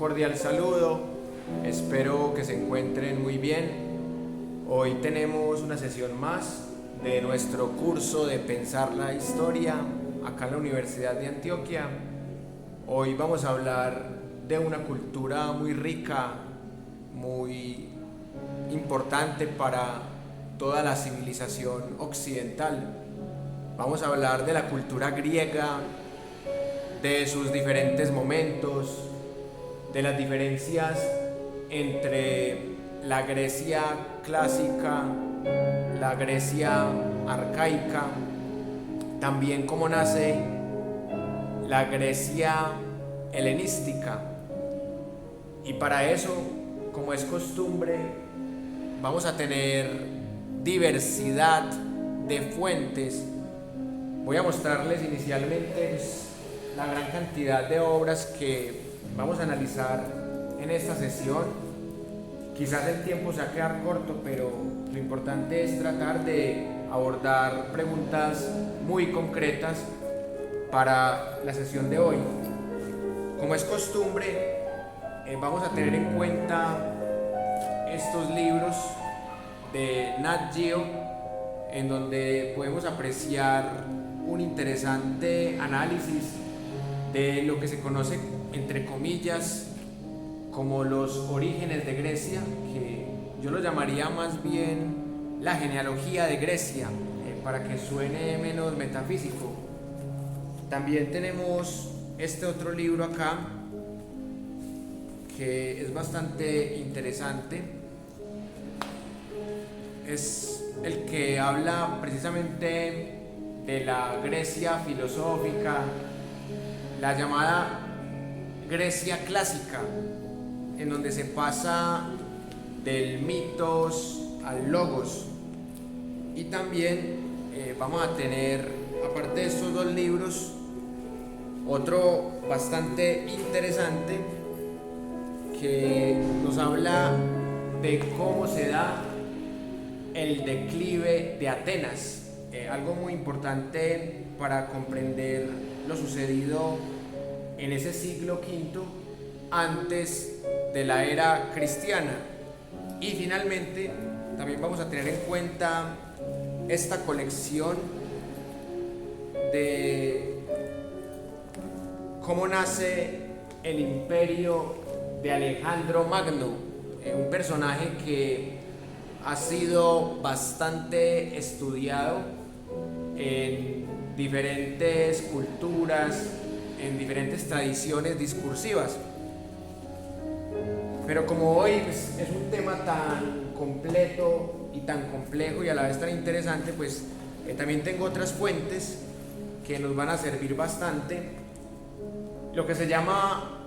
cordial saludo, espero que se encuentren muy bien. Hoy tenemos una sesión más de nuestro curso de Pensar la Historia acá en la Universidad de Antioquia. Hoy vamos a hablar de una cultura muy rica, muy importante para toda la civilización occidental. Vamos a hablar de la cultura griega, de sus diferentes momentos, de las diferencias entre la Grecia clásica, la Grecia arcaica, también cómo nace la Grecia helenística. Y para eso, como es costumbre, vamos a tener diversidad de fuentes. Voy a mostrarles inicialmente la gran cantidad de obras que vamos a analizar en esta sesión. Quizás el tiempo se va a quedar corto, pero lo importante es tratar de abordar preguntas muy concretas para la sesión de hoy. Como es costumbre, vamos a tener en cuenta estos libros de Nat Geo, en donde podemos apreciar un interesante análisis de lo que se conoce, entre comillas, como los orígenes de Grecia, que yo lo llamaría más bien la genealogía de Grecia, para que suene menos metafísico. También tenemos este otro libro acá, que es bastante interesante. Es el que habla precisamente de la Grecia filosófica, la llamada Grecia clásica, en donde se pasa del mitos al logos. Y también vamos a tener, aparte de estos dos libros, otro bastante interesante que nos habla de cómo se da el declive de Atenas, algo muy importante para comprender lo sucedido en ese siglo V antes de la era cristiana. Y finalmente también vamos a tener en cuenta esta colección de cómo nace el imperio de Alejandro Magno, un personaje que ha sido bastante estudiado en diferentes culturas, en diferentes tradiciones discursivas. Pero como hoy es un tema tan completo y tan complejo y a la vez tan interesante, pues también tengo otras fuentes que nos van a servir bastante, lo que se llama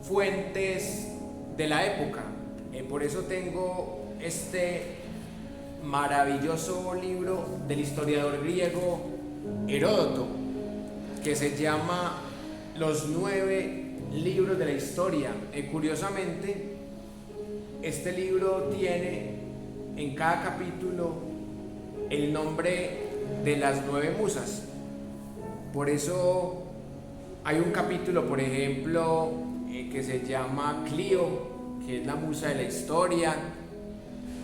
fuentes de la época. Por eso tengo este maravilloso libro del historiador griego Heródoto, que se llama Los 9 libros de la historia. Curiosamente, este libro tiene en cada capítulo el nombre de las 9 musas. Por eso hay un capítulo, por ejemplo, que se llama Clio, que es la musa de la historia.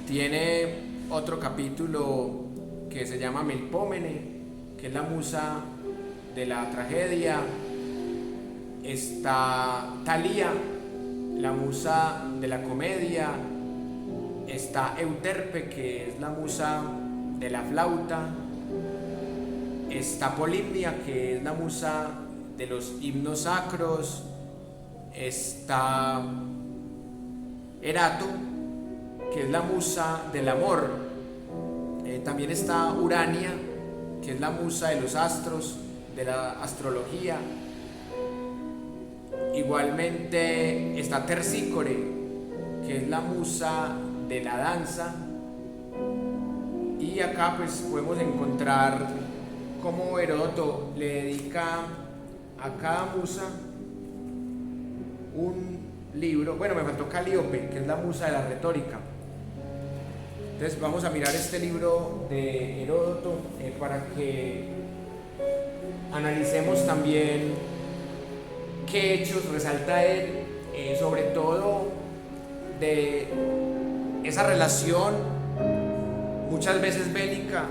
Tiene otro capítulo que se llama Melpómene, que es la musa de la tragedia. Está Talía, la musa de la comedia. Está Euterpe, que es la musa de la flauta. Está Polimnia, que es la musa de los himnos sacros. Está Erato, que es la musa del amor. También está Urania, que es la musa de los astros, de la astrología. Igualmente está Terpsícore, que es la musa de la danza. Y acá pues podemos encontrar cómo Heródoto le dedica a cada musa un libro. Bueno, me faltó Calíope, que es la musa de la retórica. Entonces vamos a mirar este libro de Heródoto para que analicemos también qué hechos resalta él sobre todo de esa relación muchas veces bélica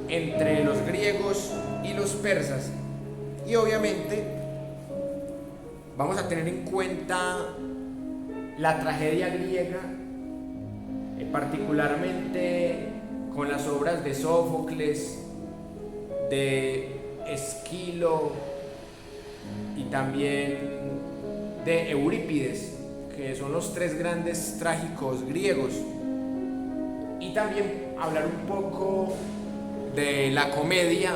entre los griegos y los persas. Y obviamente vamos a tener en cuenta la tragedia griega, particularmente con las obras de Sófocles, de Esquilo y también de Eurípides, que son los tres grandes trágicos griegos. Y también hablar un poco de la comedia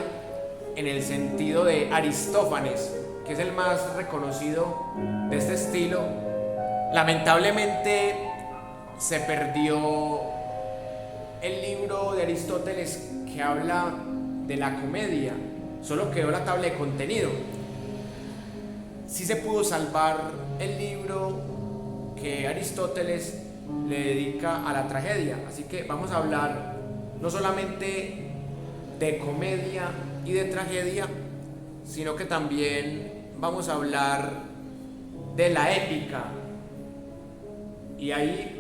en el sentido de Aristófanes, que es el más reconocido de este estilo. Lamentablemente se perdió el libro de Aristóteles que habla de la comedia, solo quedó la tabla de contenido. Sí se pudo salvar el libro que Aristóteles le dedica a la tragedia, así que vamos a hablar no solamente de comedia y de tragedia, sino que también vamos a hablar de la épica. Y ahí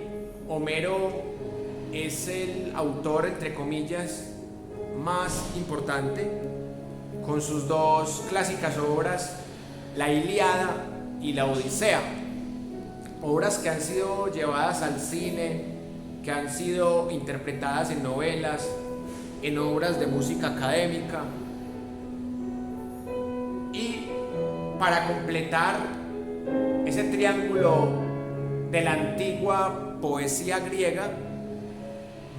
Homero es el autor, entre comillas, más importante, con sus dos clásicas obras, la Ilíada y la Odisea, obras que han sido llevadas al cine, que han sido interpretadas en novelas, en obras de música académica. Y para completar ese triángulo de la antigua poesía griega,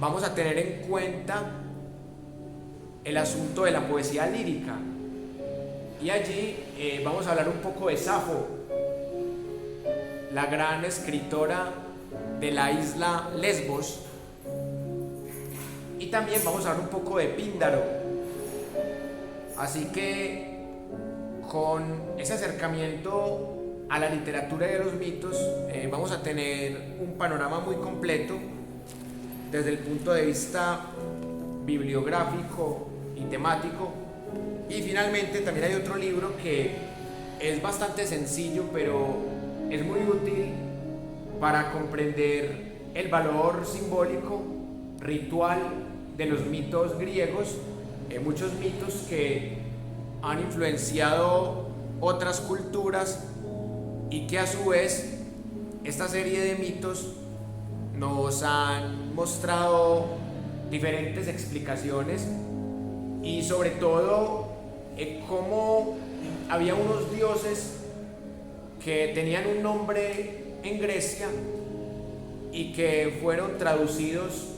vamos a tener en cuenta el asunto de la poesía lírica. Y allí vamos a hablar un poco de Safo, la gran escritora de la isla Lesbos. Y también vamos a hablar un poco de Píndaro. Así que con ese acercamiento a la literatura y a los mitos, vamos a tener un panorama muy completo desde el punto de vista bibliográfico y temático. Y finalmente también hay otro libro que es bastante sencillo, pero es muy útil para comprender el valor simbólico, ritual de los mitos griegos, muchos mitos que han influenciado otras culturas y que a su vez esta serie de mitos nos han mostrado diferentes explicaciones y sobre todo cómo había unos dioses que tenían un nombre en Grecia y que fueron traducidos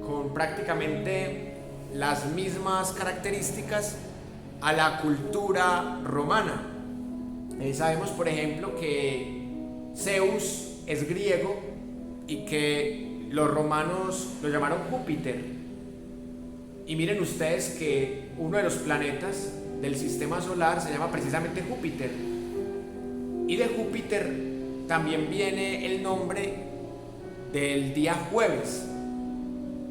con prácticamente las mismas características a la cultura romana. Sabemos, por ejemplo, que Zeus es griego y que los romanos lo llamaron Júpiter. Y miren ustedes que uno de los planetas del sistema solar se llama precisamente Júpiter. Y de Júpiter también viene el nombre del día jueves.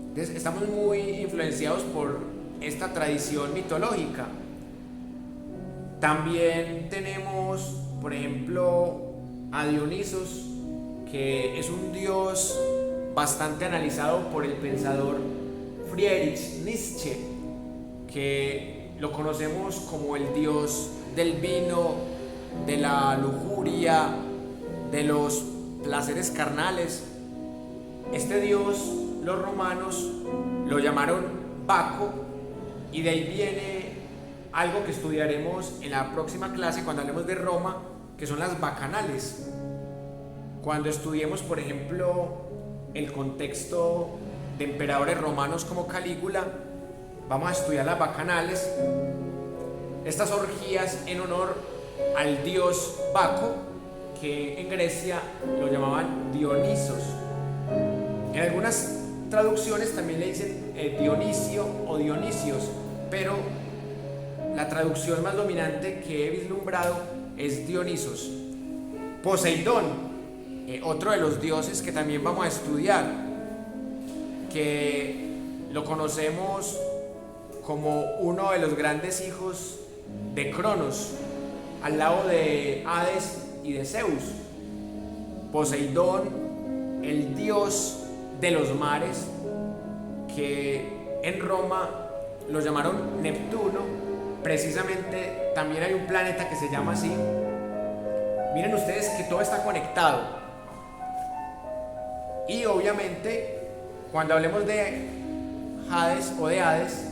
Entonces estamos muy influenciados por esta tradición mitológica. También tenemos, por ejemplo, a Dionisos, que es un dios bastante analizado por el pensador Friedrich Nietzsche, que lo conocemos como el dios del vino, de la lujuria, de los placeres carnales. Este dios los romanos lo llamaron Baco, y de ahí viene algo que estudiaremos en la próxima clase cuando hablemos de Roma, que son las bacanales. Cuando estudiemos, por ejemplo, el contexto de emperadores romanos como Calígula, vamos a estudiar las bacanales, estas orgías en honor al dios Baco, que en Grecia lo llamaban Dionisos. En algunas traducciones también le dicen Dionisio o Dionisios, pero la traducción más dominante que he vislumbrado es Dionisos. Poseidón, otro de los dioses que también vamos a estudiar, que lo conocemos como uno de los grandes hijos de Cronos, al lado de Hades y de Zeus. Poseidón, el dios de los mares, que en Roma lo llamaron Neptuno. Precisamente también hay un planeta que se llama así. Miren ustedes que todo está conectado. Y obviamente, cuando hablemos de Hades o de Hades,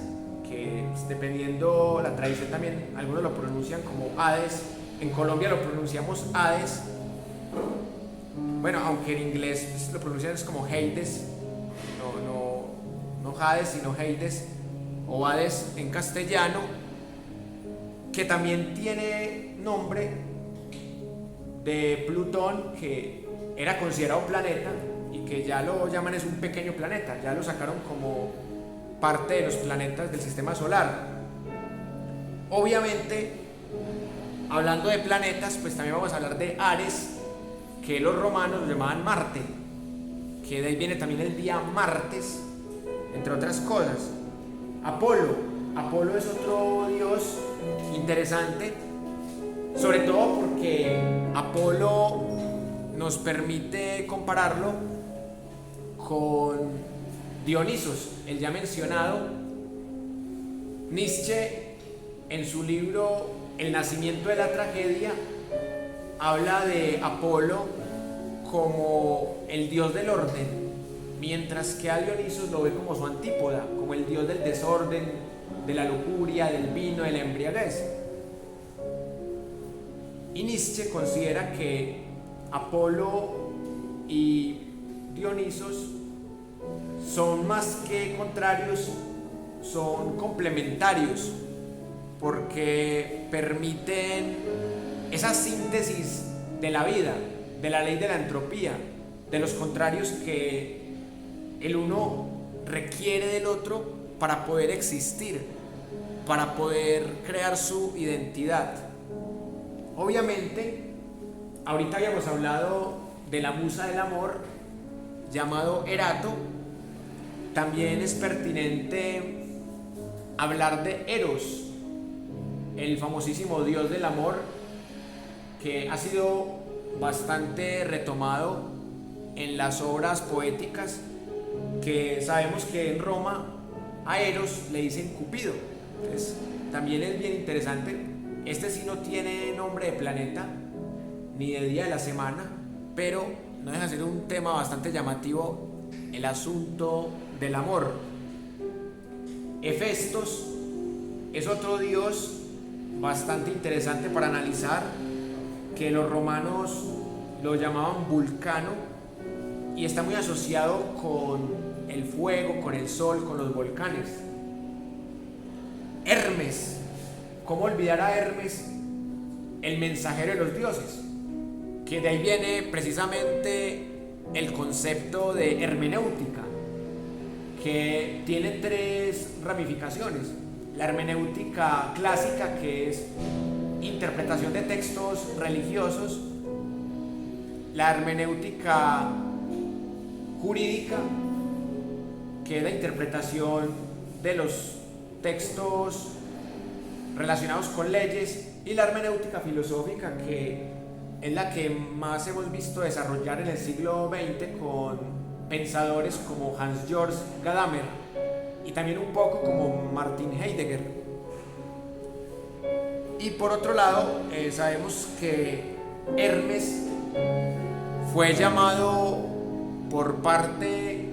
que dependiendo la tradición también, algunos lo pronuncian como Hades, en Colombia lo pronunciamos Hades. Bueno, aunque en inglés lo pronuncian es como Hades, no Hades, sino Hades o Hades en castellano, que también tiene nombre de Plutón, que era considerado planeta y que ya lo llaman es un pequeño planeta, ya lo sacaron como parte de los planetas del sistema solar. Obviamente, hablando de planetas, pues también vamos a hablar de Ares, que los romanos lo llamaban Marte, que de ahí viene también el día martes, entre otras cosas. Apolo es otro dios interesante, sobre todo porque Apolo nos permite compararlo con Dionisos, el ya mencionado. Nietzsche, en su libro El nacimiento de la tragedia, habla de Apolo como el dios del orden, mientras que a Dionisos lo ve como su antípoda, como el dios del desorden, de la lujuria, del vino, de la embriaguez. Y Nietzsche considera que Apolo y Dionisos son más que contrarios, son complementarios, porque permiten esa síntesis de la vida, de la ley de la entropía, de los contrarios que el uno requiere del otro para poder existir, para poder crear su identidad. Obviamente, ahorita habíamos hablado de la musa del amor, llamado Erato. También es pertinente hablar de Eros, el famosísimo dios del amor, que ha sido bastante retomado en las obras poéticas, que sabemos que en Roma a Eros le dicen Cupido. Entonces, también es bien interesante. Este sí no tiene nombre de planeta ni de día de la semana, pero no deja de ser un tema bastante llamativo, el asunto del amor. Hefestos es otro dios bastante interesante para analizar, que los romanos lo llamaban Vulcano, y está muy asociado con el fuego, con el sol, con los volcanes. Hermes, ¿cómo olvidar a Hermes, el mensajero de los dioses? Que de ahí viene precisamente el concepto de hermenéutica, que tiene tres ramificaciones. La hermenéutica clásica, que es interpretación de textos religiosos; la hermenéutica jurídica, que es la interpretación de los textos relacionados con leyes; y la hermenéutica filosófica, que es la que más hemos visto desarrollar en el siglo XX con pensadores como Hans-Georg Gadamer y también un poco como Martin Heidegger. Y por otro lado, sabemos que Hermes fue llamado por parte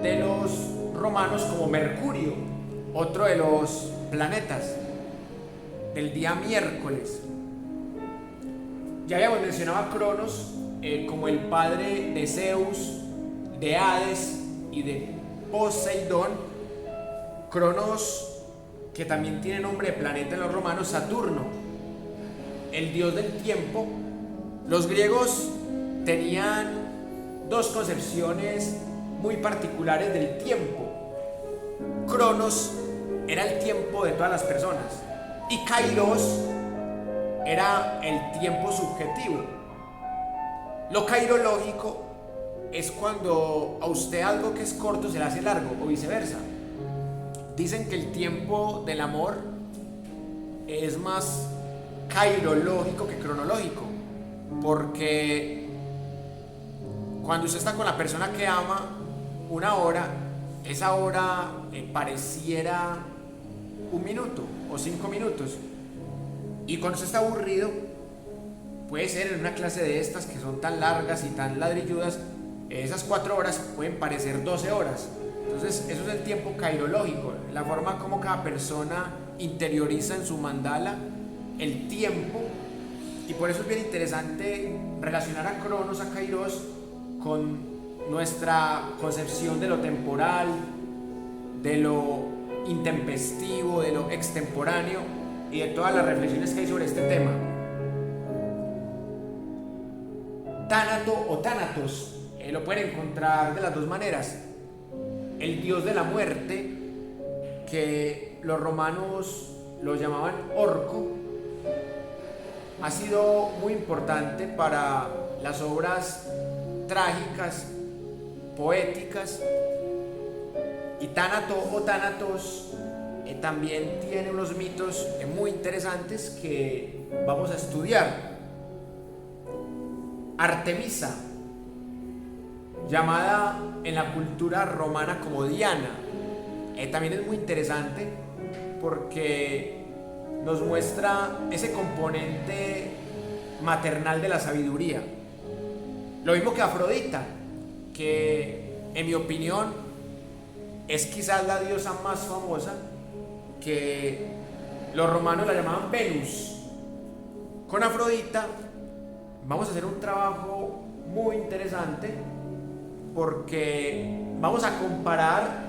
de los romanos como Mercurio, otro de los planetas del día miércoles. Ya habíamos mencionado a Cronos como el padre de Zeus, de Hades y de Poseidón. Cronos, que también tiene nombre de planeta en los romanos, Saturno, el dios del tiempo. Los griegos tenían dos concepciones muy particulares del tiempo. Cronos era el tiempo de todas las personas y Kairos era el tiempo subjetivo. Lo kairológico es cuando a usted algo que es corto se le hace largo, o viceversa. Dicen que el tiempo del amor es más kairológico que cronológico, porque cuando usted está con la persona que ama una hora, esa hora pareciera un minuto o 5 minutos. Y cuando usted está aburrido, puede ser en una clase de estas que son tan largas y tan ladrilludas, esas 4 horas pueden parecer 12 horas. Entonces eso es el tiempo cairológico, la forma como cada persona interioriza en su mandala el tiempo. Y por eso es bien interesante relacionar a Cronos, a Kairos, con nuestra concepción de lo temporal, de lo intempestivo, de lo extemporáneo y de todas las reflexiones que hay sobre este tema. Tánato o Tánatos lo pueden encontrar de las dos maneras. El dios de la muerte, que los romanos lo llamaban Orco, ha sido muy importante para las obras trágicas, poéticas. Y Tánato o Tánatos también tiene unos mitos muy interesantes que vamos a estudiar. Artemisa, llamada en la cultura romana como Diana, también es muy interesante porque nos muestra ese componente maternal de la sabiduría. Lo mismo que Afrodita, que en mi opinión es quizás la diosa más famosa, que los romanos la llamaban Venus. Con Afrodita vamos a hacer un trabajo muy interesante porque vamos a comparar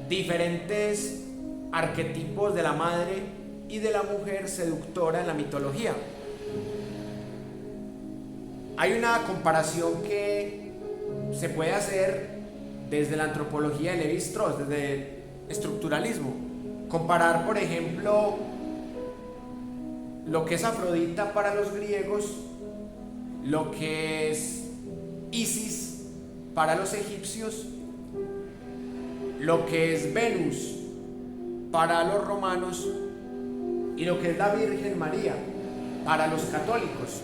diferentes arquetipos de la madre y de la mujer seductora en la mitología. Hay una comparación que se puede hacer desde la antropología de Levi-Strauss, desde el estructuralismo. Comparar, por ejemplo, lo que es Afrodita para los griegos, lo que es Isis para los egipcios, lo que es Venus para los romanos y lo que es la Virgen María para los católicos.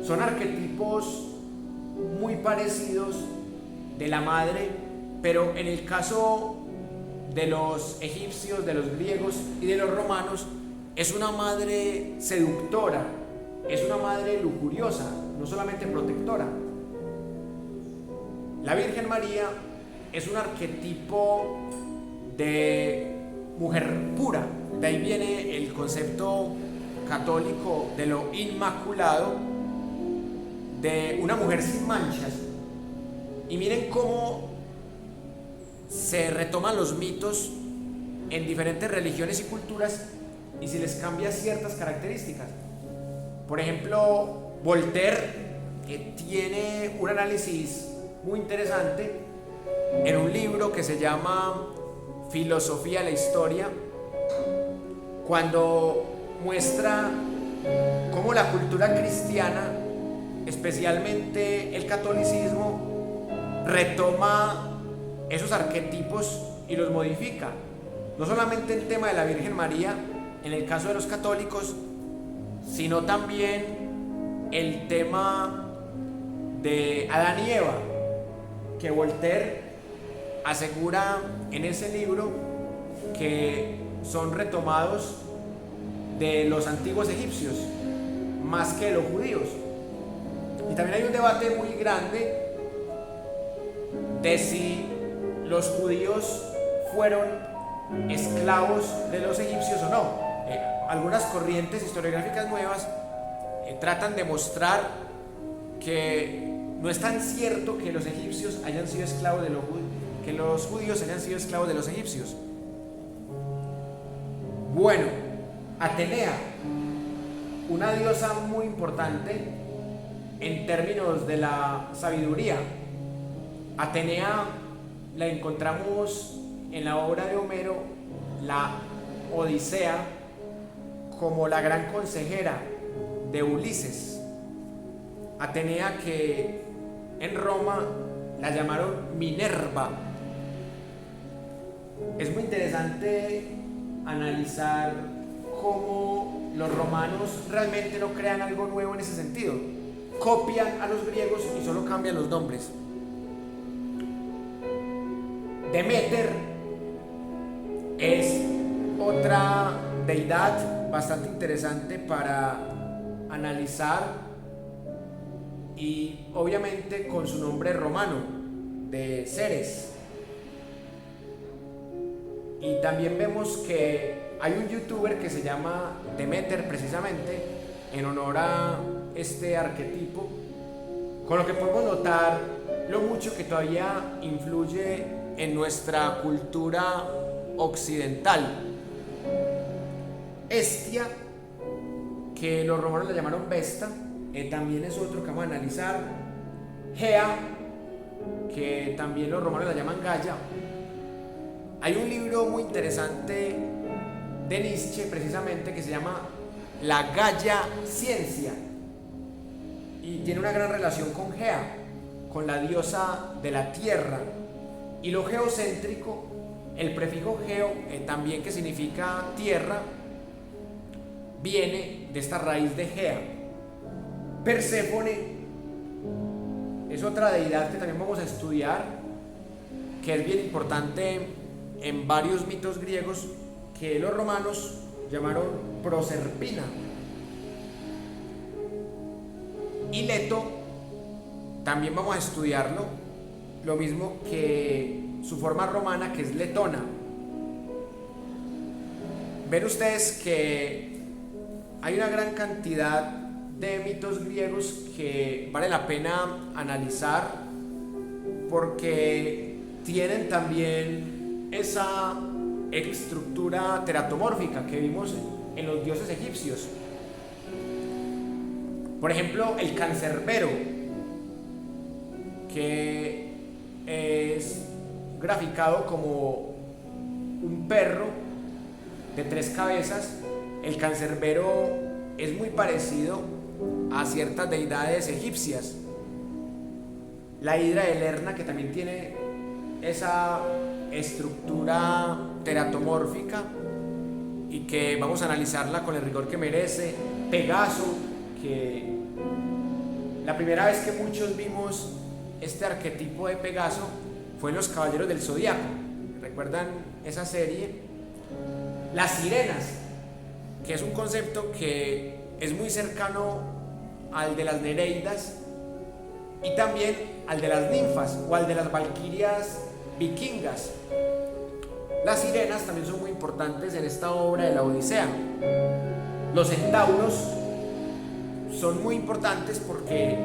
Son arquetipos muy parecidos de la madre, pero en el caso de los egipcios, de los griegos y de los romanos, es una madre seductora, es una madre lujuriosa, no solamente protectora. La Virgen María es un arquetipo de mujer pura, de ahí viene el concepto católico de lo inmaculado, de una mujer sin manchas. Y miren cómo se retoman los mitos en diferentes religiones y culturas y se les cambia ciertas características. Por ejemplo, Voltaire tiene un análisis muy interesante en un libro que se llama Filosofía de la Historia, cuando muestra cómo la cultura cristiana, especialmente el catolicismo, retoma esos arquetipos y los modifica. No solamente el tema de la Virgen María en el caso de los católicos, sino también el tema de Adán y Eva, que Voltaire asegura en ese libro que son retomados de los antiguos egipcios más que de los judíos. Y también hay un debate muy grande de si los judíos fueron esclavos de los egipcios o no. Algunas corrientes historiográficas nuevas tratan de mostrar que no es tan cierto que los egipcios hayan sido esclavos de los judíos, que los judíos hayan sido esclavos de los egipcios. Bueno, Atenea, una diosa muy importante en términos de la sabiduría. Atenea la encontramos en la obra de Homero, la Odisea, como la gran consejera de Ulises. Atenea, que en Roma la llamaron Minerva. Es muy interesante analizar cómo los romanos realmente no crean algo nuevo en ese sentido. copian a los griegos y solo cambian los nombres. Deméter es otra deidad bastante interesante para analizar, y obviamente con su nombre romano de Ceres. Y también vemos que hay un youtuber que se llama Deméter, precisamente en honor a este arquetipo, con lo que podemos notar lo mucho que todavía influye en nuestra cultura occidental. Hestia, que los romanos la llamaron Vesta, también es otro que vamos a analizar. Gea, que también los romanos la llaman Gaia. Hay un libro muy interesante de Nietzsche, precisamente, que se llama La Gaia Ciencia, y tiene una gran relación con Gea, con la diosa de la tierra. Y lo geocéntrico, el prefijo geo, también, que significa tierra, viene de esta raíz de Gea. Perséfone es otra deidad que también vamos a estudiar, que es bien importante en varios mitos griegos, que los romanos llamaron Proserpina. Y Leto también vamos a estudiarlo, lo mismo que su forma romana, que es letona. Ven ustedes que hay una gran cantidad de mitos griegos que vale la pena analizar, porque tienen también esa estructura teratomórfica que vimos en los dioses egipcios. Por ejemplo, el cancerbero, que es graficado como un perro de 3 cabezas. El cancerbero es muy parecido a ciertas deidades egipcias. La hidra de Lerna, que también tiene esa estructura teratomórfica y que vamos a analizarla con el rigor que merece. Pegaso, que la primera vez que muchos vimos este arquetipo de Pegaso fue en Los Caballeros del Zodiaco. ¿Recuerdan esa serie? Las sirenas, que es un concepto que es muy cercano al de las Nereidas y también al de las ninfas o al de las valquirias vikingas. Las sirenas también son muy importantes en esta obra de la Odisea. Los centauros son muy importantes porque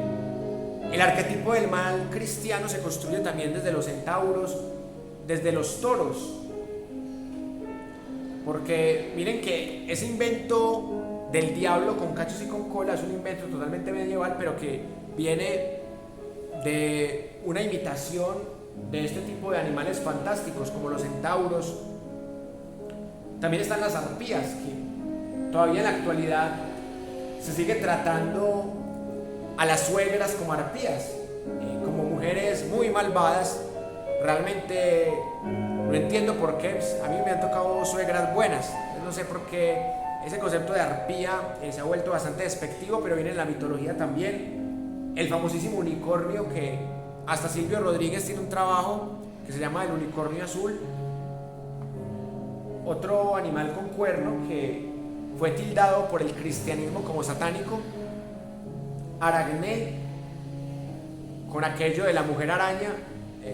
el arquetipo del mal cristiano se construye también desde los centauros, desde los toros. Porque miren que ese invento del diablo con cachos y con cola es un invento totalmente medieval, pero que viene de una imitación de este tipo de animales fantásticos como los centauros. También están las arpías, que todavía en la actualidad se sigue tratando a las suegras como arpías, como mujeres muy malvadas. Realmente no entiendo por qué. A mí me han tocado suegras buenas. No sé por qué ese concepto de arpía se ha vuelto bastante despectivo, pero viene en la mitología también. El famosísimo unicornio, que hasta Silvio Rodríguez tiene un trabajo que se llama El unicornio azul. Otro animal con cuerno que fue tildado por el cristianismo como satánico. Aracné, con aquello de la mujer araña.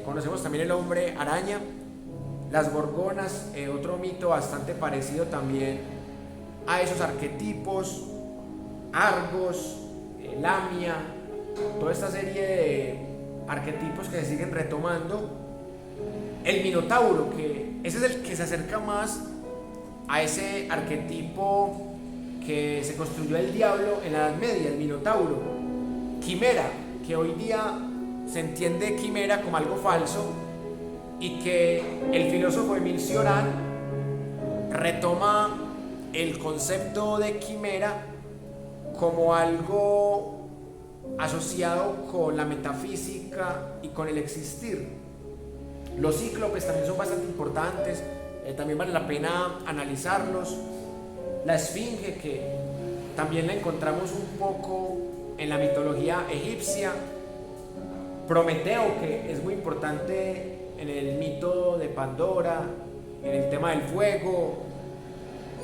Conocemos también el hombre araña. Las gorgonas, otro mito bastante parecido también a esos arquetipos. Argos, Lamia, toda esta serie de arquetipos que se siguen retomando. El minotauro, que ese es el que se acerca más a ese arquetipo que se construyó el diablo en la Edad Media, el minotauro. Quimera, que hoy día se entiende quimera como algo falso, y que el filósofo Émile Cioran retoma el concepto de quimera como algo asociado con la metafísica y con el existir. Los cíclopes también son bastante importantes, también vale la pena analizarlos. La esfinge, que también la encontramos un poco en la mitología egipcia, Prometeo, que es muy importante en el mito de Pandora, en el tema del fuego,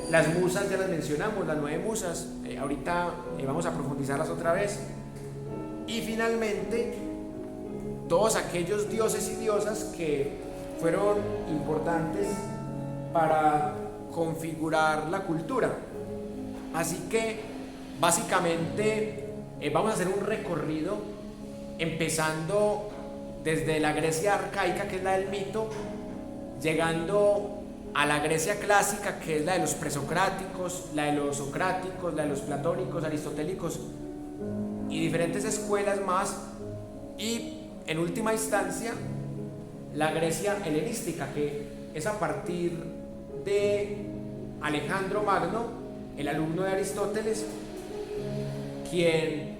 las musas ya las mencionamos, las 9 musas, ahorita vamos a profundizarlas otra vez, y finalmente todos aquellos dioses y diosas que fueron importantes para configurar la cultura. Así que básicamente vamos a hacer un recorrido empezando desde la Grecia arcaica, que es la del mito, llegando a la Grecia clásica, que es la de los presocráticos, la de los socráticos, la de los platónicos, aristotélicos y diferentes escuelas más, y en última instancia la Grecia helenística, que es a partir de Alejandro Magno, el alumno de Aristóteles, quien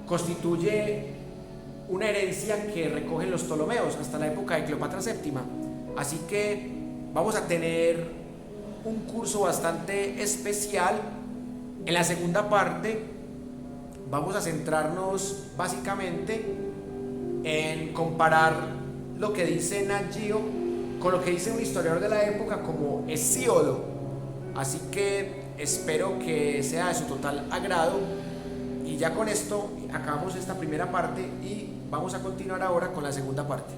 constituye una herencia que recogen los Ptolomeos hasta la época de Cleopatra VII. Así que vamos a tener un curso bastante especial. En la segunda parte vamos a centrarnos básicamente en comparar lo que dice Nat Geo con lo que dice un historiador de la época como Hesíodo. Así que espero que sea de su total agrado, y ya con esto acabamos esta primera parte y vamos a continuar ahora con la segunda parte.